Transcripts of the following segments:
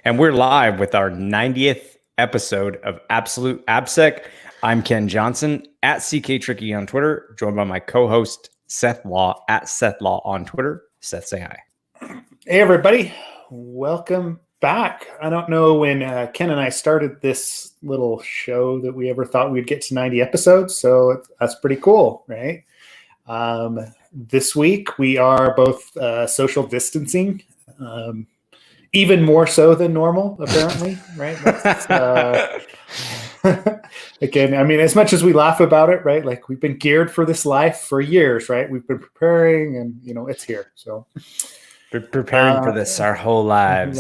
And we're live with our 90th episode of Absolute AppSec. I'm Ken Johnson at CK Tricky on Twitter, joined by my co-host Seth Law at Seth Law on Twitter. Seth, say hi. Hey, everybody. Welcome back. I don't know when Ken and I started this little show that we ever thought we'd get to 90 episodes, so that's pretty cool, right? This week, we are both social distancing, even more so than normal, apparently, right? Again, I mean, as much as we laugh about it, right? Like, we've been geared for this life for years, right? We've been preparing, and, it's here, so... Preparing for this our whole lives.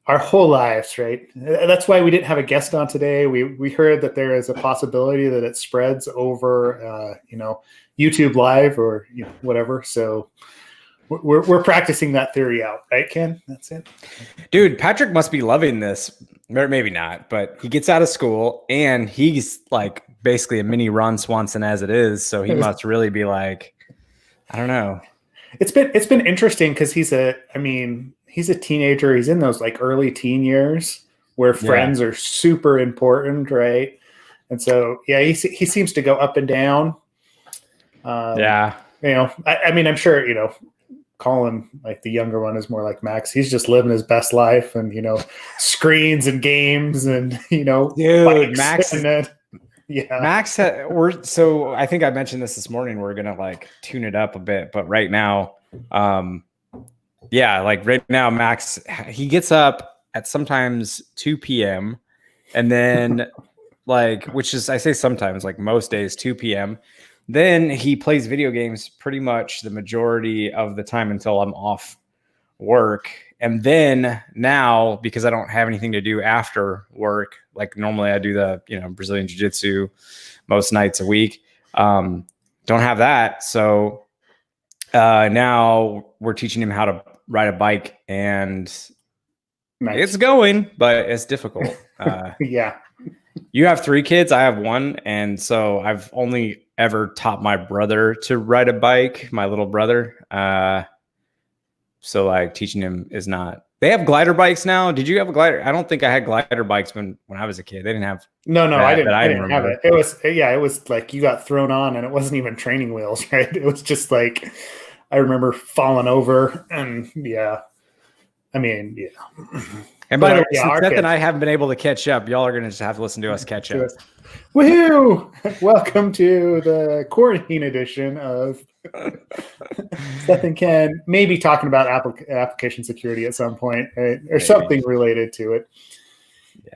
Our whole lives, right? That's why we didn't have a guest on today. We heard that there is a possibility that it spreads over, YouTube Live or whatever. So we're practicing that theory out, right, Ken? That's it. Dude, Patrick must be loving this. Or maybe not, but he gets out of school and he's like basically a mini Ron Swanson as it is. So he must really be like, I don't know. It's been interesting because he's a teenager. He's in those like early teen years where friends are super important, right? And so he seems to go up and down. I mean, I'm sure Colin, like the younger one, is more like Max. He's just living his best life, and screens and games, and dude, Max. Max, so I think I mentioned this morning. We're gonna like tune it up a bit, but right now, Max, he gets up at sometimes 2 p.m. and then which is, I say sometimes, like most days, 2 p.m. Then he plays video games pretty much the majority of the time until I'm off work. And then now, because I don't have anything to do after work, like normally I do the, Brazilian jiu-jitsu most nights a week. Don't have that. So now we're teaching him how to ride a bike, and It's going, but it's difficult. Yeah. You have 3 kids. I have 1. And so I've only ever taught my brother to ride a bike, my little brother. So like teaching him is not. They have glider bikes now. Did you have a glider? I don't think I had glider bikes when I was a kid. They didn't have. No, I didn't have it. It was like you got thrown on, and it wasn't even training wheels, right? It was just like, I remember falling over, and I mean, yeah. And by the way, Seth and I haven't been able to catch up. Y'all are going to just have to listen to us catch up. Woohoo! Welcome to the quarantine edition of Seth and Ken, maybe talking about application security at some point, right? Or something related to it.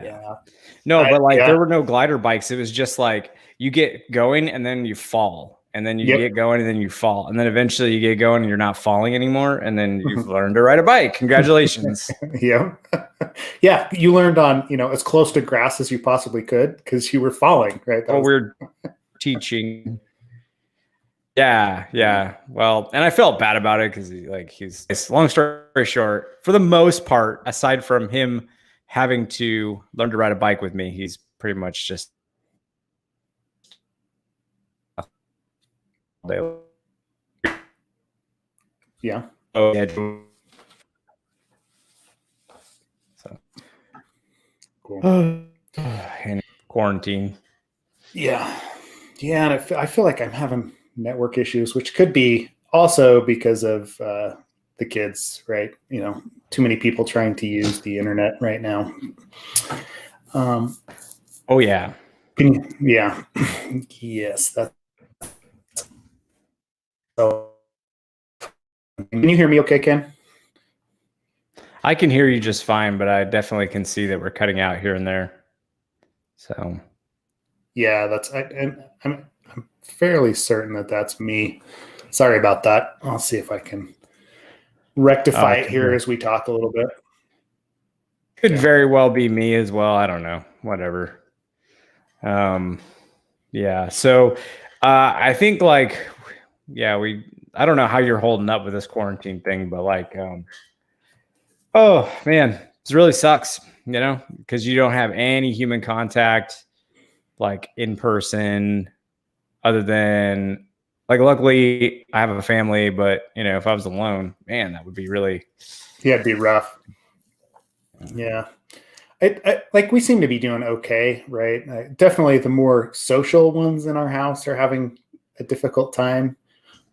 Yeah. No, but there were no glider bikes. It was just like you get going and then you fall. And then you get going and then you fall. And then eventually you get going and you're not falling anymore. And then you've learned to ride a bike. Congratulations. Yeah. You learned on, as close to grass as you possibly could because you were falling, right? We're teaching. Yeah. Well, and I felt bad about it because he's long story short, for the most part, aside from him having to learn to ride a bike with me, he's pretty much just yeah. Oh, yeah. So cool. And quarantine. Yeah. And I feel like I'm having network issues, which could be also because of the kids, right? Too many people trying to use the internet right now. Oh yeah. Yeah. Yes. That's so. Can you hear me okay, Ken? I can hear you just fine, but I definitely can see that we're cutting out here and there. So. Yeah, I'm fairly certain that that's me. Sorry about that. I'll see if I can rectify it here as we talk a little bit. Could very well be me as well. I don't know. Whatever. Yeah. So I think I don't know how you're holding up with this quarantine thing, but oh man, it really sucks, because you don't have any human contact, like in person, other than luckily I have a family, but if I was alone, man, that would be really, it'd be rough. Yeah. Like we seem to be doing okay, right? Definitely the more social ones in our house are having a difficult time.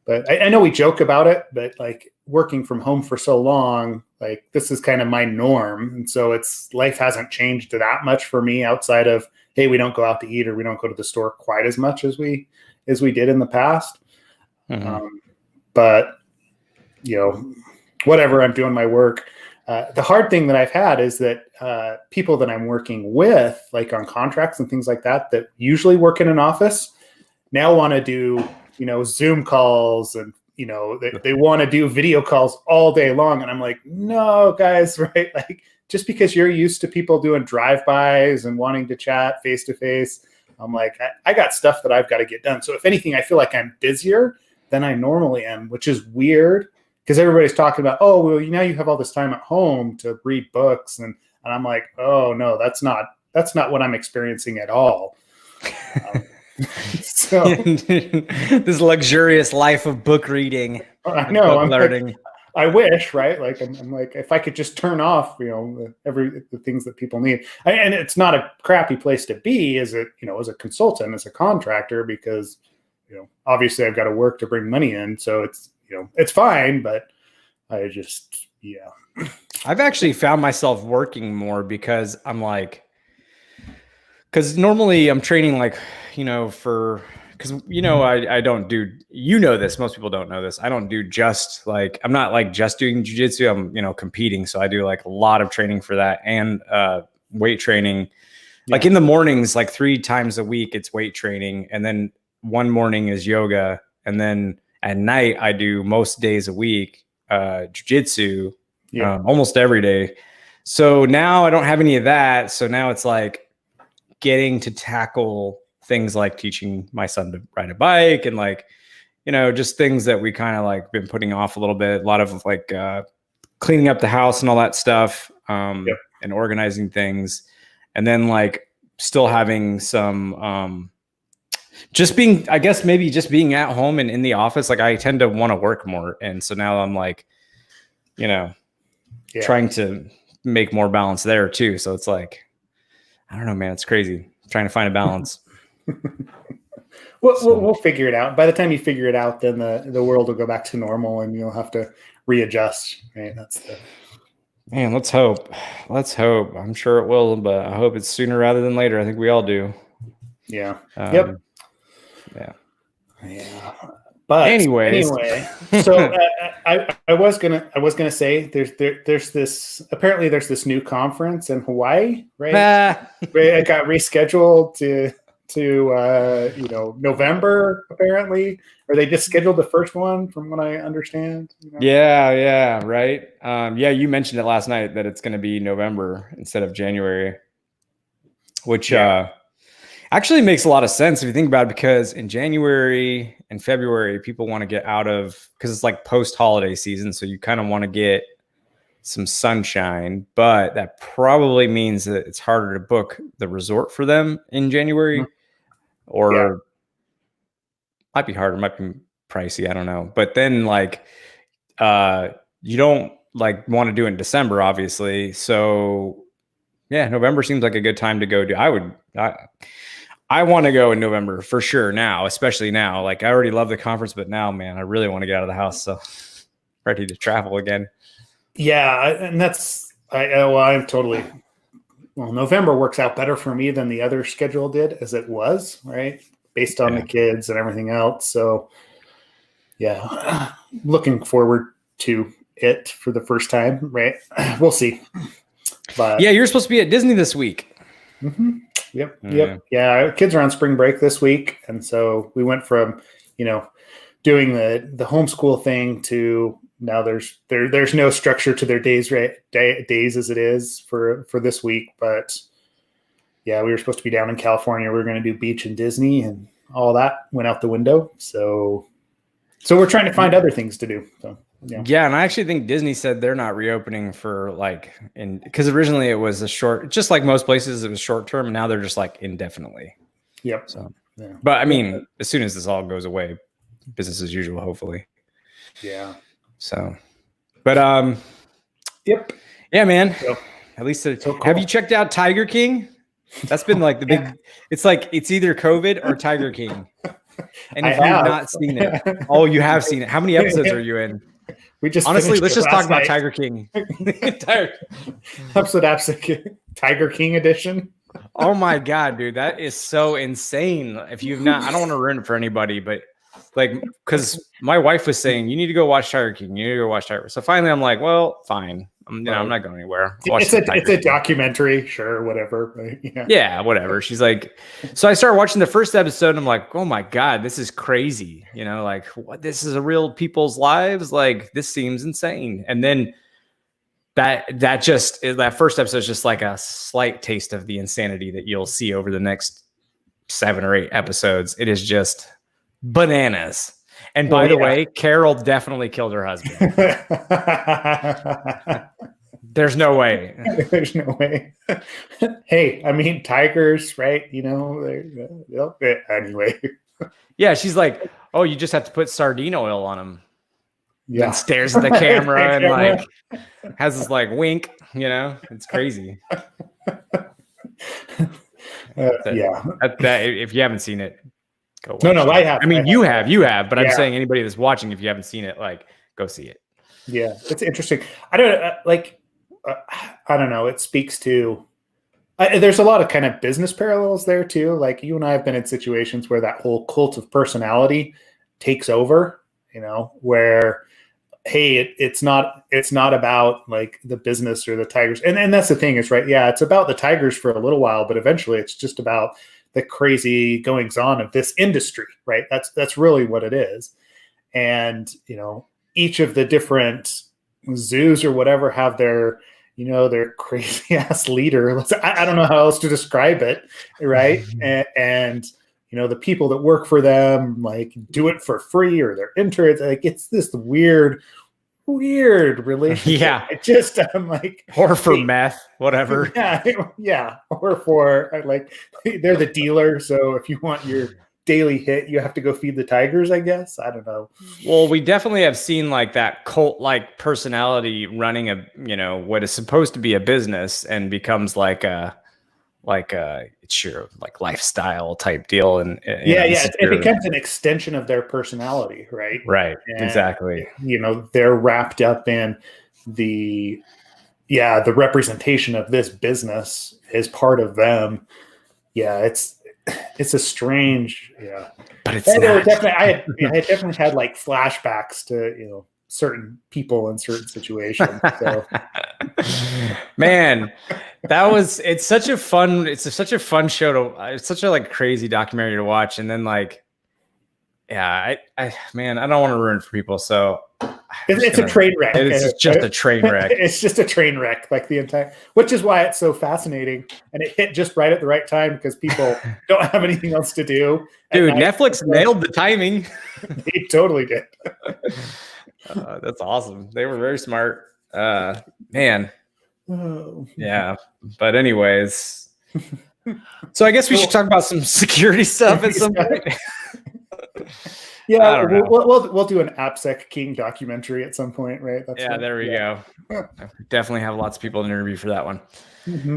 But I know we joke about it, but like working from home for so long, like this is kind of my norm. And so life hasn't changed that much for me outside of, hey, we don't go out to eat or we don't go to the store quite as much as we did in the past. But whatever, I'm doing my work. The hard thing that I've had is that people that I'm working with, like on contracts and things like that, that usually work in an office, now want to do, Zoom calls, and, they want to do video calls all day long. And I'm like, no, guys, right? Like, just because you're used to people doing drive-bys and wanting to chat face-to-face, I'm like, I got stuff that I've got to get done. So if anything, I feel like I'm busier than I normally am, which is weird. Because everybody's talking about, oh, well, now you have all this time at home to read books. And I'm like, oh, no, that's not what I'm experiencing at all. So this luxurious life of book reading. I know. I'm learning. Like, I wish, right? Like, I'm like, if I could just turn off, the things that people need. And it's not a crappy place to be as a consultant, as a contractor, because, obviously I've got to work to bring money in. So it's fine, but I just, I've actually found myself working more because I'm like, because normally I'm training like, because, I don't do, this, most people don't know this. I don't do just like, I'm not like just doing jujitsu. I'm, competing. So I do like a lot of training for that and weight training. Yeah. Like in the mornings, like 3 times a week, it's weight training. And then one morning is yoga. And then at night, I do most days a week, jujitsu, almost every day. So now I don't have any of that. So now it's like getting to tackle things like teaching my son to ride a bike and like, just things that we kind of like been putting off a little bit. A lot of like cleaning up the house and all that stuff, and organizing things. And then like still having some, just being, I guess maybe just being at home and in the office, like I tend to want to work more. And so now I'm like, trying to make more balance there too. So it's like, I don't know, man, it's crazy trying to find a balance. We'll figure it out. By the time you figure it out, then the world will go back to normal and you'll have to readjust. Right? Man, let's hope. I'm sure it will, but I hope it's sooner rather than later. I think we all do. Yeah. Yeah. But anyway, so I was gonna say there's this new conference in Hawaii, right? It got rescheduled to November apparently, or they just scheduled the first one from what I understand. Yeah, right. You mentioned it last night that it's going to be November instead of January, which actually makes a lot of sense if you think about it, because in January and February, people want to get out of, because it's like post-holiday season. So you kind of want to get some sunshine, but that probably means that it's harder to book the resort for them in January, or might be harder, might be pricey. I don't know. But then like, you don't like want to do it in December, obviously. So yeah, November seems like a good time to go do. I want to go in November for sure now, especially now. Like I already love the conference, but now, man, I really want to get out of the house. So ready to travel again. Yeah. And I'm totally, November works out better for me than the other schedule did as it was, right? Based on the kids and everything else. So yeah, looking forward to it for the first time, right? We'll see. But yeah, you're supposed to be at Disney this week. Mm-hmm. Yep. Yeah, kids are on spring break this week, and so we went from, doing the homeschool thing to now there's no structure to their days, right? Days as it is for this week, but yeah, we were supposed to be down in California. We were going to do beach and Disney, and all that went out the window. So we're trying to find other things to do. So. Yeah, and I actually think Disney said they're not reopening for because originally it was just like most places, it was short term, and now they're just like indefinitely. Yep. So, but I mean, as soon as this all goes away, business as usual, hopefully. Yeah. So, but Yep. Yeah, man. At least So cool. Have you checked out Tiger King? That's been like the big. It's like it's either COVID or Tiger King. And if you've not seen it, oh, you have seen it. How many episodes are you in? We just honestly, let's just talk about night. Tiger King. Episode AppSec Tiger King edition. Oh my god, dude, that is so insane. If you've not, I don't want to ruin it for anybody, but like, because my wife was saying you need to go watch Tiger King. You need to go watch Tiger. So finally, I'm like, well, fine. I'm not going anywhere. It's a documentary, sure, whatever. Right? Yeah, whatever. She's like, so I started watching the first episode, and I'm like, oh my god, this is crazy. Like, what? This is a real people's lives. Like, this seems insane. And then that first episode is just like a slight taste of the insanity that you'll see over the next 7 or 8 episodes. It is just bananas. And by the way, Carol definitely killed her husband. There's no way. There's no way. Hey, I mean, tigers, right? Anyway. Yeah, she's like, oh, you just have to put sardine oil on them. Yeah. And stares at the camera and like has this like wink, it's crazy. If you haven't seen it, go watch No, it. I have. I mean, you have, but I'm saying anybody that's watching, if you haven't seen it, like, go see it. Yeah, it's interesting. I don't know. It speaks to. There's a lot of kind of business parallels there too. Like you and I have been in situations where that whole cult of personality takes over. Where, hey, it's not about like the business or the tigers, and that's the thing is right. Yeah, it's about the tigers for a little while, but eventually it's just about the crazy goings on of this industry, right? That's really what it is. And, each of the different zoos or whatever have their crazy ass leader. I don't know how else to describe it. Right. And the people that work for them, like do it for free or they're interns. Like it's this weird relationship. Yeah. I'm like, or for meth, whatever. Yeah. Or for like, they're the dealer. So if you want your daily hit, you have to go feed the tigers, I guess. I don't know. Well, we definitely have seen like that cult-like personality running what is supposed to be a business and becomes like it's your like lifestyle type deal. And it becomes an extension of their personality, right? Right. And, exactly. They're wrapped up in the representation of this business as part of them. Yeah, it's a strange, but it's not. I definitely had like flashbacks to certain people in certain situations. So, man, it's such a fun show it's such a like crazy documentary to watch, and then like, I don't want to ruin it for people, so. It's a train wreck. It's just a train wreck. It's just a train wreck, like the entire, which is why it's so fascinating. And it hit just right at the right time because people don't have anything else to do. Dude, Netflix nailed the timing. They totally did. That's awesome. They were very smart. Man. Oh. Yeah. But anyways, so I guess we should talk about some security stuff at some point. Yeah, we'll do an AppSec King documentary at some point, right? There we go. Definitely have lots of people to interview for that one. Mm-hmm.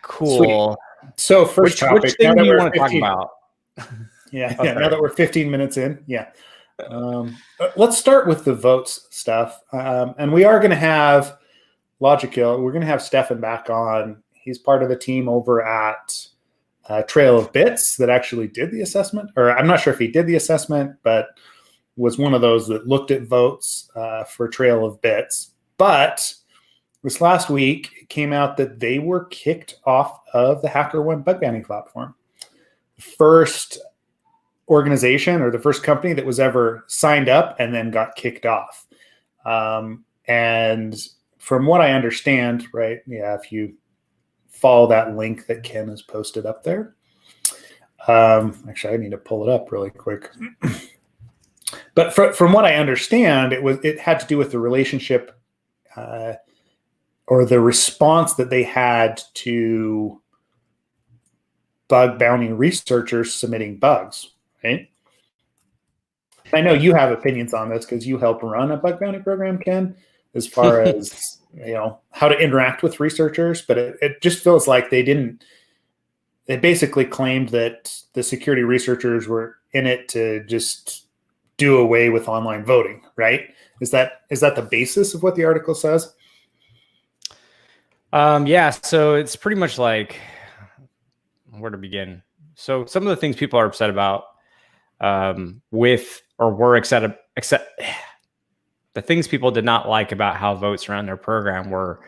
Cool. Sweet. So first topic. Which thing do you want to talk about? Now that we're 15 minutes in, let's start with the votes stuff. And we are going to have Logical. We're going to have Stefan back on. He's part of the team over at Trail of Bits that actually did the assessment, or I'm not sure if he did the assessment, but was one of those that looked at votes for Trail of Bits. But this last week, it came out that they were kicked off of the HackerOne bug bounty platform. First organization or the first company that was ever signed up and then got kicked off. And from what I understand, right, if you follow that link that Ken has posted up there. Actually, I need to pull it up really quick. But from what I understand, it had to do with the relationship or the response that they had to bug bounty researchers submitting bugs, right? I know you have opinions on this because you help run a bug bounty program, Ken, as far as how to interact with researchers, but it just feels like they basically claimed that the security researchers were in it to just do away with online voting, right? Is that the basis of what the article says? Yeah, so it's pretty much like, where to begin? So some of the things people are upset about with or were except the things people did not like about how votes ran their program were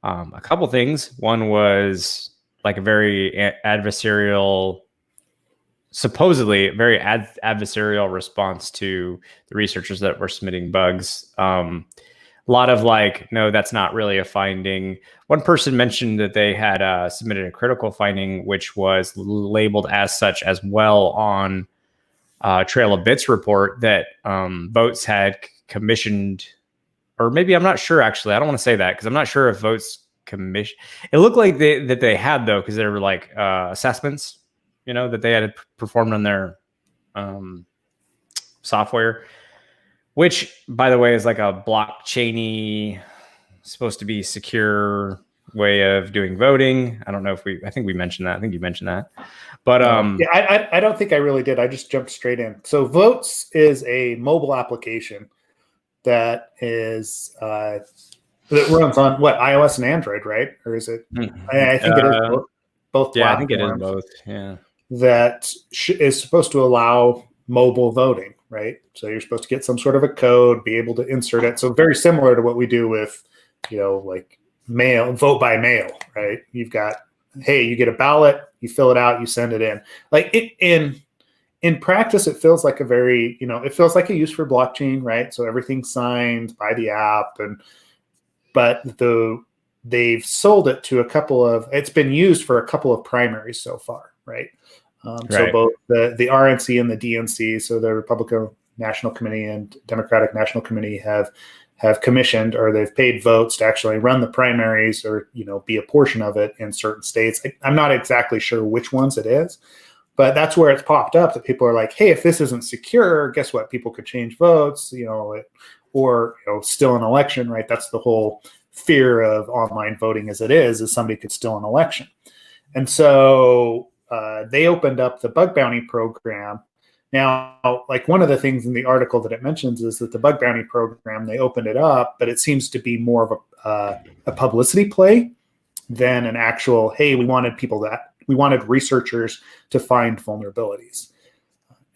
a couple things. One was like a very adversarial, supposedly very adversarial response to the researchers that were submitting bugs. A lot of like, no, that's not really a finding. One person mentioned that they had submitted a critical finding, which was labeled as such as well on Trail of Bits report, that Votes had commissioned, or maybe I'm not sure actually. I don't want to say that because I'm not sure if Votes commission. It looked like they had though, because there were like assessments, that they had performed on their software, which by the way is like a blockchainy, supposed to be secure way of doing voting. I don't know if I think we mentioned that. I think you mentioned that. But yeah, I don't think I really did. I just jumped straight in. So Votes is a mobile application that is that runs on what, iOS and Android, right? Or is it? I think it is both. Yeah, I think it is both. Yeah, that is supposed to allow mobile voting, right? So you're supposed to get some sort of a code, be able to insert it. So very similar to what we do with, like vote by mail, right? You've got, hey, you get a ballot, you fill it out, you send it in. Like in practice, it feels like a very, it feels like a use for blockchain, right? So everything's signed by the app, but they've sold it to it's been used for a couple of primaries so far, right? So both the RNC and the DNC, so the Republican National Committee and Democratic National Committee have commissioned, or they've paid Votes to actually run the primaries, or be a portion of it in certain states. I'm not exactly sure which ones it is, but that's where it's popped up, that people are like, hey, if this isn't secure, guess what? People could change votes, or still an election, right? That's the whole fear of online voting as it is somebody could steal an election. And so they opened up the bug bounty program. Now, like one of the things in the article that it mentions is that the bug bounty program, they opened it up, but it seems to be more of a publicity play than an actual, hey, we wanted researchers to find vulnerabilities.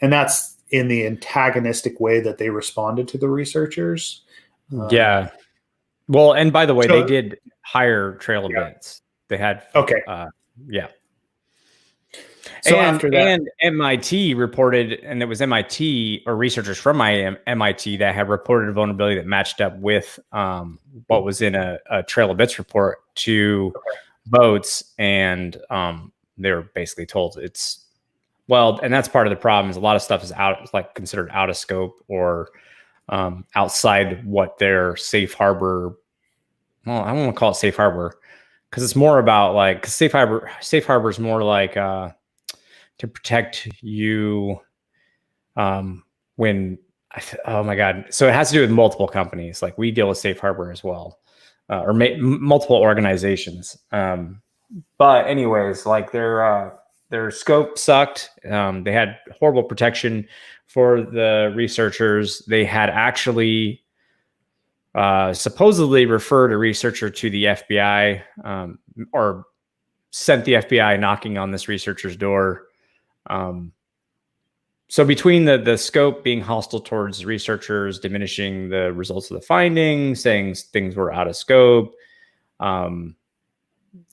And that's in the antagonistic way that they responded to the researchers. Yeah. Well, and by the way, they did hire Trail of Bits. They had, okay. Yeah. So after that, and MIT reported, and it was MIT or researchers from MIT that had reported a vulnerability that matched up with what was in a Trail of Bits report to Votes, and they were basically told and that's part of the problem, is a lot of stuff is considered out of scope, or outside what their safe harbor. Well, I don't want to call it safe harbor, because it's more about like, cause safe harbor is more like to protect you when oh my god. So it has to do with multiple companies. Like we deal with safe harbor as well, or multiple organizations. But anyways, like their scope sucked. They had horrible protection for the researchers. They had actually supposedly referred a researcher to the FBI, or sent the FBI knocking on this researcher's door. So between the scope being hostile towards researchers, diminishing the results of the findings, saying things were out of scope, it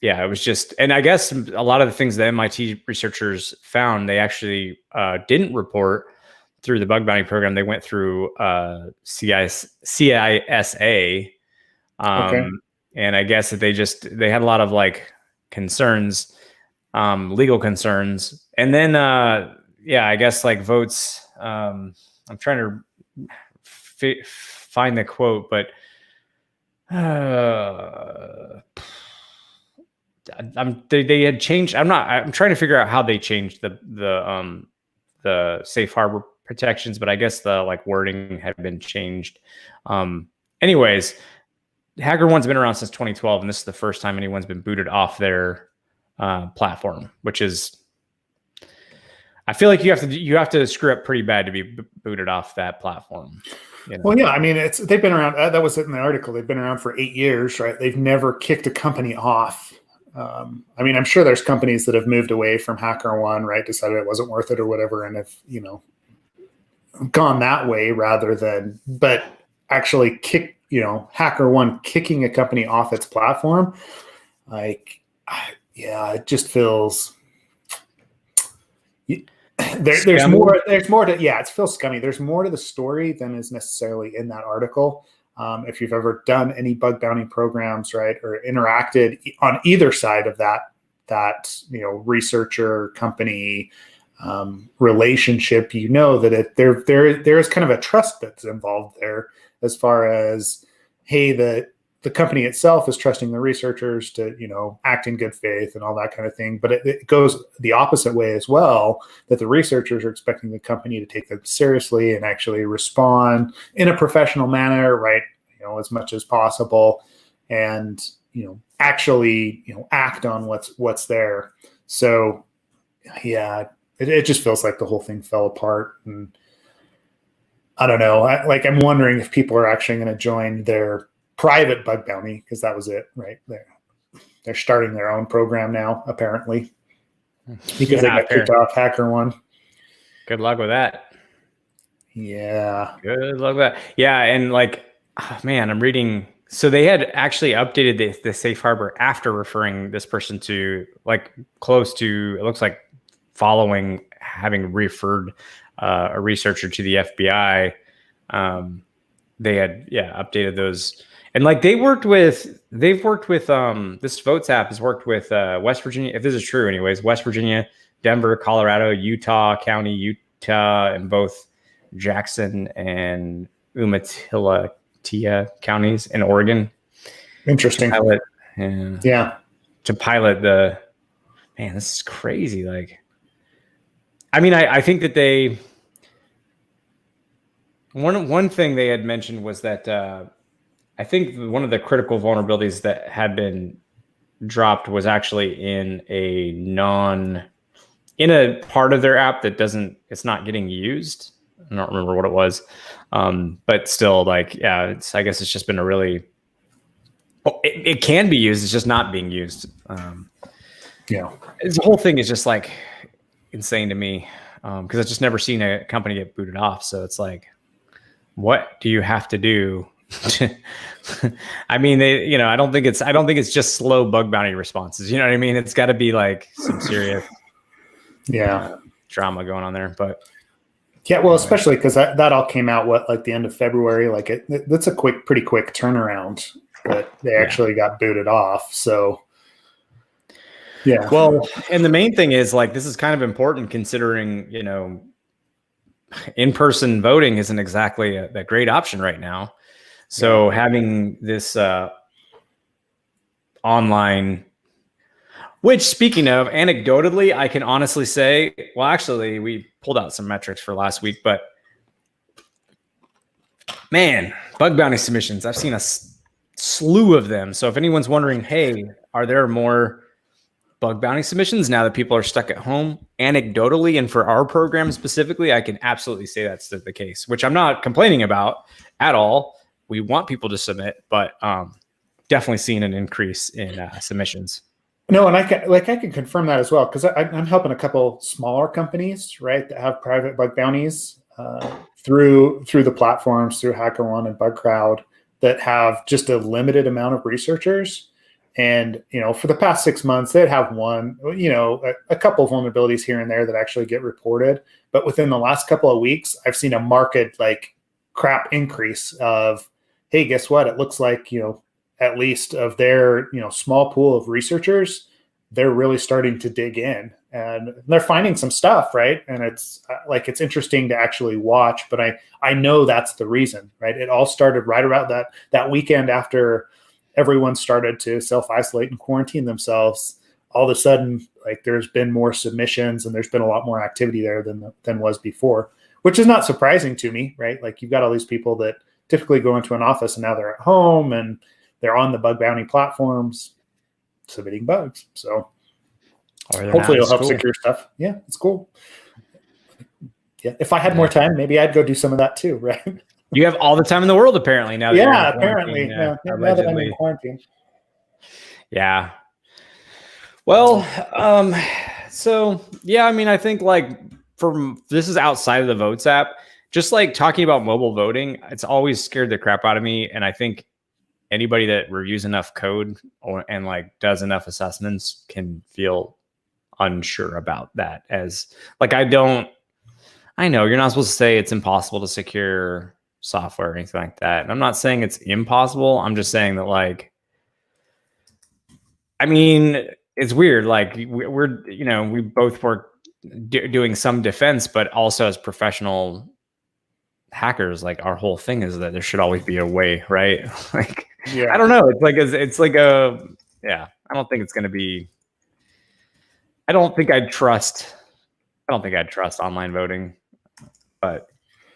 was just, and I guess a lot of the things the MIT researchers found, they actually didn't report through the bug bounty program. They went through CISA. And I guess that they had a lot of like concerns, legal concerns. And then, I guess like Votes, I'm trying to find the quote, but they had changed. I'm trying to figure out how they changed the safe harbor protections, but I guess the like wording had been changed. Anyways, HackerOne's been around since 2012, and this is the first time anyone's been booted off their platform, which is, I feel like you have to screw up pretty bad to be booted off that platform. You know? Well, yeah, I mean, they've been around. That was in the article. They've been around for 8 years, right? They've never kicked a company off. I mean, I'm sure there's companies that have moved away from HackerOne, right? Decided it wasn't worth it or whatever, and have gone that way rather than, but actually HackerOne kicking a company off its platform, like, yeah, it just feels. There's more to, yeah, it feels scummy. There's more to the story than is necessarily in that article. If you've ever done any bug bounty programs, right, or interacted on either side of that researcher company relationship, that there is kind of a trust that's involved there, as far as, hey, the company itself is trusting the researchers to, act in good faith and all that kind of thing. But it goes the opposite way as well, that the researchers are expecting the company to take them seriously and actually respond in a professional manner, right? As much as possible, and, actually, act on what's there. So yeah, it just feels like the whole thing fell apart. And I don't know, I'm wondering if people are actually going to join their private bug bounty, because that was it, right? They're starting their own program now, apparently, because they got kicked off HackerOne. Good luck with that. Yeah. Good luck with that. Yeah, and man, I'm reading. So they had actually updated the safe harbor after referring this person to, close to, it looks like, following having referred a researcher to the FBI. They had updated those. And they've worked with this Votes app has worked with West Virginia, if this is true anyways, West Virginia, Denver, Colorado, Utah and both Jackson and Umatilla counties in Oregon. Interesting. To pilot man, this is crazy. I think that one thing they had mentioned was that I think one of the critical vulnerabilities that had been dropped was actually in a part of their app that it's not getting used. I don't remember what it was. But still, I guess it's just been it can be used. It's just not being used. The whole thing is just insane to me. Cause I've just never seen a company get booted off. So it's what do you have to do? I mean, I don't think it's just slow bug bounty responses. You know what I mean? It's got to be some serious, drama going on there. But yeah, well, especially because that all came out the end of February. That's a pretty quick turnaround that they actually got booted off. So yeah. Well, and the main thing is this is kind of important considering in-person voting isn't exactly a great option right now. So having this online, which, speaking of, anecdotally, I can honestly say, well, actually, we pulled out some metrics for last week, but man, bug bounty submissions, I've seen a slew of them. So if anyone's wondering, hey, are there more bug bounty submissions now that people are stuck at home? Anecdotally, and for our program specifically, I can absolutely say that's the case, which I'm not complaining about at all. We want people to submit, but definitely seeing an increase in submissions. No, and I can confirm that as well, because I'm helping a couple smaller companies, right, that have private bug bounties through the platforms, through HackerOne and BugCrowd, that have just a limited amount of researchers. And for the past 6 months, they'd have a couple of vulnerabilities here and there that actually get reported. But within the last couple of weeks, I've seen a market crap increase of, hey, guess what? It looks like at least of their small pool of researchers, they're really starting to dig in, and they're finding some stuff, right? And it's interesting to actually watch. But I know that's the reason, right? It all started right around that weekend after everyone started to self-isolate and quarantine themselves. All of a sudden, there's been more submissions and there's been a lot more activity there than was before, which is not surprising to me, right? You've got all these people that typically go into an office and now they're at home and they're on the bug bounty platforms submitting bugs. So Or hopefully it'll help secure stuff. Yeah, it's cool. Yeah, if I had more time, maybe I'd go do some of that too, right? You have all the time in the world apparently now. Yeah, apparently. Yeah, now that I'm in quarantine. Yeah. Well, so yeah, I mean, I think like this is outside of the Votes app. Just like talking about mobile voting, it's always scared the crap out of me. And I think anybody that reviews enough code and like does enough assessments can feel unsure about that. As like, I know you're not supposed to say it's impossible to secure software or anything like that. And I'm not saying it's impossible. I'm just saying that like, I mean, it's weird. Like we're we both work doing some defense, but also as professional hackers, like our whole thing is that there should always be a way, right? Like, yeah. I don't know. It's like I don't think it's going to be. I don't think I'd trust online voting, but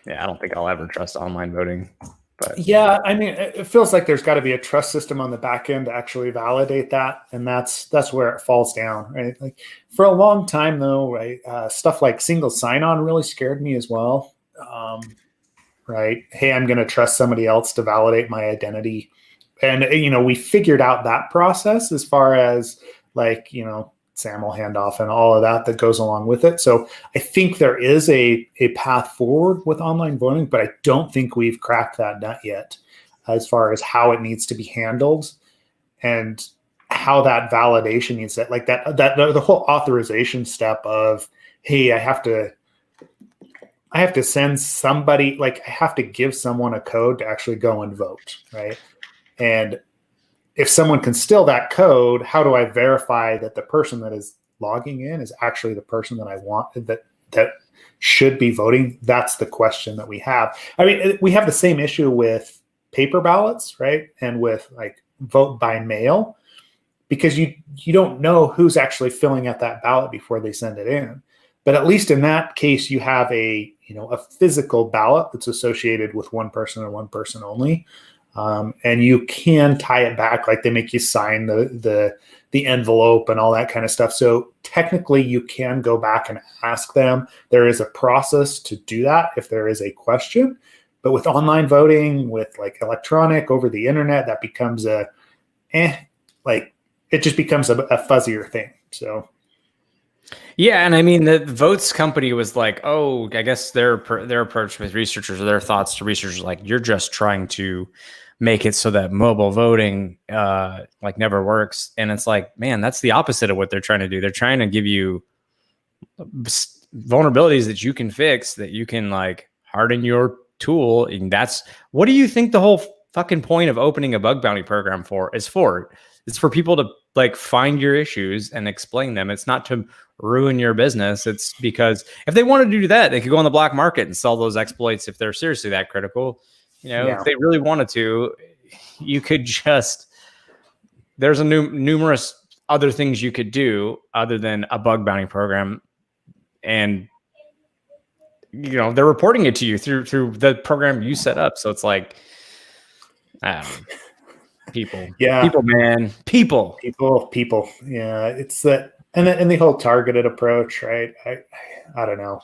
yeah, I don't think I'll ever trust online voting. But yeah, I mean, it feels like there's got to be a trust system on the back end to actually validate that, and that's where it falls down, right? Like for a long time, though, right? Stuff like single sign-on really scared me as well, right? Hey, I'm going to trust somebody else to validate my identity, and we figured out that process as far as like SAML handoff and all of that goes along with it. So I think there is a path forward with online voting, but I don't think we've cracked that nut yet as far as how it needs to be handled and how that validation needs to, like that the whole authorization step of, hey, I have to send somebody, like I have to give someone a code to actually go and vote, right? And if someone can steal that code, how do I verify that the person that is logging in is actually the person that I want that should be voting? That's the question that we have. I mean, we have the same issue with paper ballots, right? And with like vote by mail, because you don't know who's actually filling out that ballot before they send it in. But at least in that case, you have a physical ballot that's associated with one person and one person only. And you can tie it back, like they make you sign the envelope and all that kind of stuff. So technically you can go back and ask them. There is a process to do that if there is a question. But with online voting, with like electronic over the internet, that becomes it just becomes a fuzzier thing. So. Yeah, and I mean the Votes company was like, oh, I guess their approach with researchers or their thoughts to researchers, like you're just trying to make it so that mobile voting like never works. And it's like, man, that's the opposite of what they're trying to do. They're trying to give you vulnerabilities that you can fix, that you can like harden your tool. And that's, what do you think the whole fucking point of opening a bug bounty program is for? It's for people to like find your issues and explain them. It's not to ruin your business. It's because if they wanted to do that, they could go on the black market and sell those exploits if they're seriously that critical. If they really wanted to, you could just, there's numerous other things you could do other than a bug bounty program. And, they're reporting it to you through the program you set up. So it's like, I don't know. People, man, people. Yeah, it's that, and the whole targeted approach, right? I don't know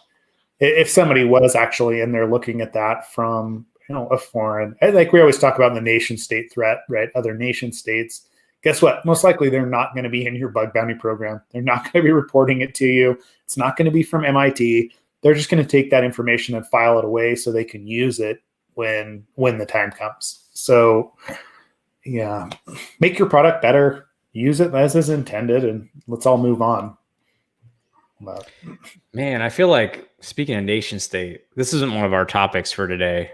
if somebody was actually in there looking at that from a foreign, like we always talk about the nation state threat, right? Other nation states. Guess what? Most likely they're not going to be in your bug bounty program. They're not going to be reporting it to you. It's not going to be from MIT. They're just going to take that information and file it away so they can use it when the time comes. So. Yeah, make your product better, use it as is intended, and let's all move on. But, man, I feel like, speaking of nation state, this isn't one of our topics for today.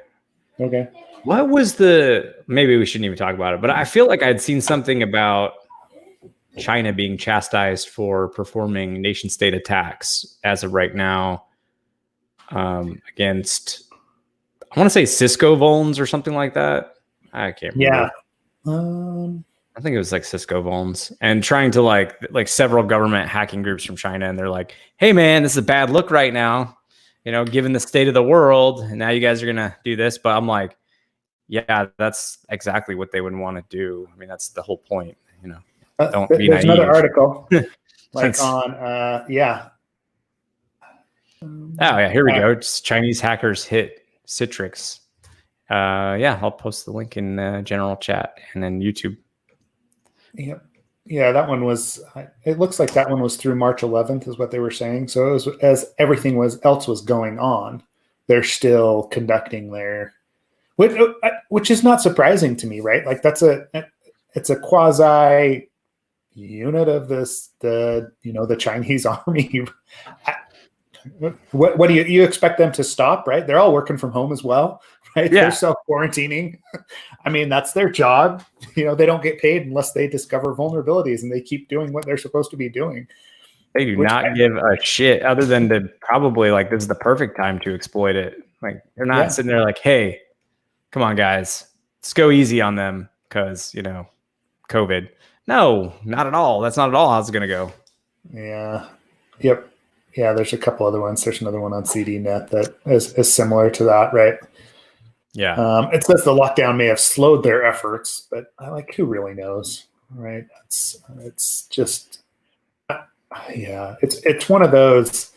Okay. What was maybe we shouldn't even talk about it, but I feel like I'd seen something about China being chastised for performing nation state attacks as of right now against, I want to say Cisco vulns or something like that. I can't remember. Yeah. I think it was like Cisco vulns, and trying to like several government hacking groups from China. And they're like, hey man, this is a bad look right now, given the state of the world. And now you guys are going to do this. But I'm like, yeah, that's exactly what they would want to do. I mean, that's the whole point, don't be There's naive. another article like That's- on, oh yeah, here we go. It's Chinese hackers hit Citrix. Yeah, I'll post the link in the general chat and then YouTube. Yep. Yeah, that one was, it looks like that one was through March 11th is what they were saying. So it was, as everything else was going on, they're still conducting their, which is not surprising to me, right? Like it's a quasi unit of the Chinese army. What do you expect them to stop, right? They're all working from home as well, right? Yeah. They're self-quarantining. I mean, that's their job. They don't get paid unless they discover vulnerabilities, and they keep doing what they're supposed to be doing. They do not give a shit other than to probably like, this is the perfect time to exploit it. Like they're not sitting there like, hey, come on guys, let's go easy on them because, COVID. No, not at all. That's not at all how it's going to go. Yeah. Yep. Yeah, there's a couple other ones. There's another one on CDNet that is similar to that, right? Yeah. It says the lockdown may have slowed their efforts, but who really knows, right? It's just, yeah, it's one of those.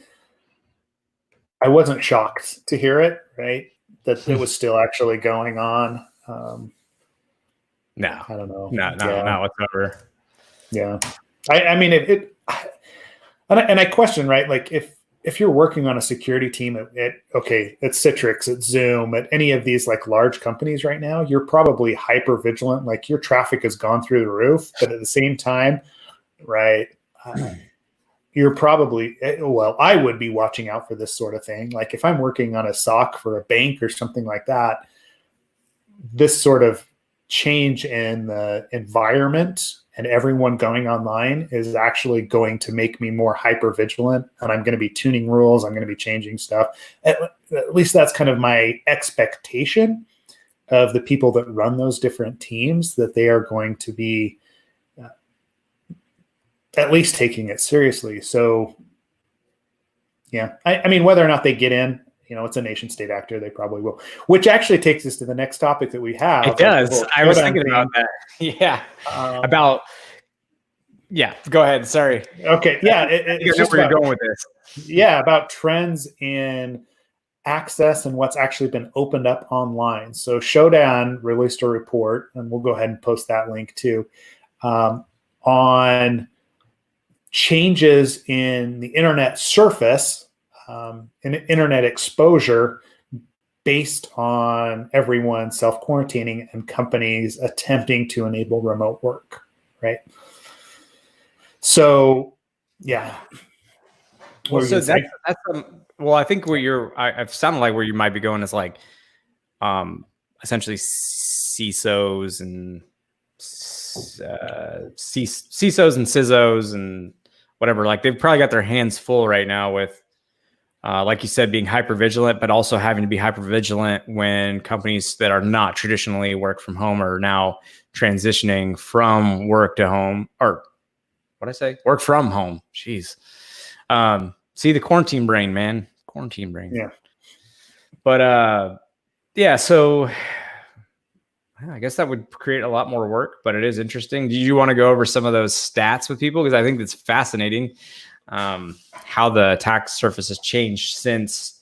I wasn't shocked to hear it, right? That it was still actually going on. No, I don't know. Not whatsoever. Yeah. I mean, and I question, right? Like if you're working on a security team at Citrix, at Zoom, at any of these like large companies right now, you're probably hyper vigilant. Like your traffic has gone through the roof, but at the same time, right? You're probably, I would be watching out for this sort of thing. Like if I'm working on a SOC for a bank or something like that, this sort of change in the environment and everyone going online is actually going to make me more hyper vigilant, and I'm going to be tuning rules. I'm going to be changing stuff. At least that's kind of my expectation of the people that run those different teams, that they are going to be at least taking it seriously. So yeah, I mean, whether or not they get in, it's a nation state actor, they probably will, which actually takes us to the next topic that we have. It does. I was thinking about that. Yeah. Go ahead. Sorry. Okay. Yeah. It's just where you're going with this. Yeah. About trends in access and what's actually been opened up online. So Shodan released a report, and we'll go ahead and post that link too, on changes in the internet surface, and internet exposure based on everyone self-quarantining and companies attempting to enable remote work, right? So, yeah. Well, so that's I think where I've sounded like where you might be going is like, essentially CISOs and CISOs and CISOs and whatever. Like they've probably got their hands full right now with, like you said, being hyper vigilant, but also having to be hyper vigilant when companies that are not traditionally work from home are now transitioning from work to home, or what I say, work from home. Jeez. See the quarantine brain, man. Quarantine brain. Yeah. But yeah, so I guess that would create a lot more work, but it is interesting. Do you want to go over some of those stats with people? Because I think it's fascinating how the attack surface has changed since